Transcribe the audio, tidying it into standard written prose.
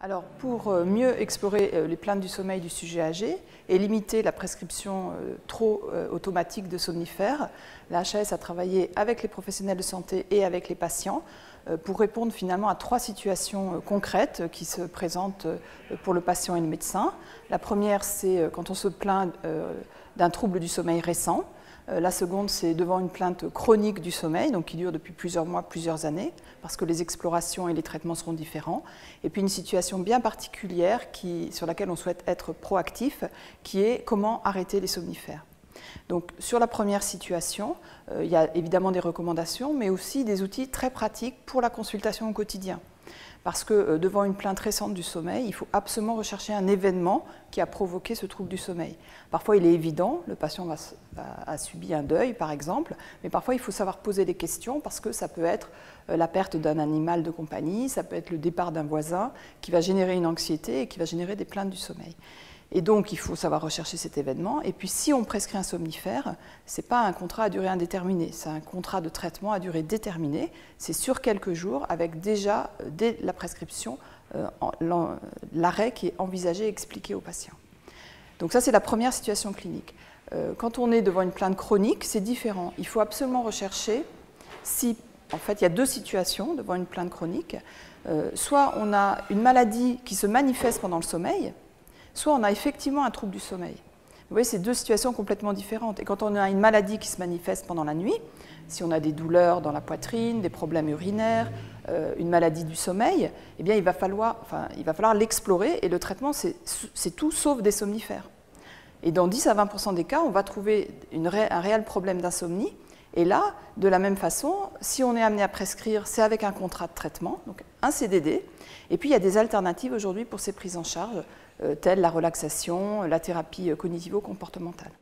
Alors, pour mieux explorer les plaintes du sommeil du sujet âgé et limiter la prescription trop automatique de somnifères, la HAS a travaillé avec les professionnels de santé et avec les patients pour répondre finalement à 3 situations concrètes qui se présentent pour le patient et le médecin. La première, c'est quand on se plaint d'un trouble du sommeil récent. La seconde, c'est devant une plainte chronique du sommeil, donc qui dure depuis plusieurs mois, plusieurs années, parce que les explorations et les traitements seront différents. Et puis une situation bien particulière sur laquelle on souhaite être proactif, qui est comment arrêter les somnifères. Donc sur la première situation, il y a évidemment des recommandations, mais aussi des outils très pratiques pour la consultation au quotidien. Parce que devant une plainte récente du sommeil, il faut absolument rechercher un événement qui a provoqué ce trouble du sommeil. Parfois, il est évident, le patient a subi un deuil, par exemple, mais parfois, il faut savoir poser des questions parce que ça peut être la perte d'un animal de compagnie, ça peut être le départ d'un voisin qui va générer une anxiété et qui va générer des plaintes du sommeil. Et donc, il faut savoir rechercher cet événement. Et puis, si on prescrit un somnifère, ce n'est pas un contrat à durée indéterminée, c'est un contrat de traitement à durée déterminée. C'est sur quelques jours, avec déjà, dès la prescription, l'arrêt qui est envisagé et expliqué au patient. Donc ça, c'est la première situation clinique. Quand on est devant une plainte chronique, c'est différent. Il faut absolument rechercher si, en fait, il y a 2 situations devant une plainte chronique. Soit on a une maladie qui se manifeste pendant le sommeil, soit on a effectivement un trouble du sommeil. Vous voyez, c'est 2 situations complètement différentes. Et quand on a une maladie qui se manifeste pendant la nuit, si on a des douleurs dans la poitrine, des problèmes urinaires, une maladie du sommeil, eh bien, il va falloir l'explorer et le traitement, c'est tout sauf des somnifères. Et dans 10 à 20% des cas, on va trouver un réel problème d'insomnie. Et là, de la même façon, si on est amené à prescrire, c'est avec un contrat de traitement, donc un CDD. Et puis, il y a des alternatives aujourd'hui pour ces prises en charge, telles la relaxation, la thérapie cognitivo-comportementale.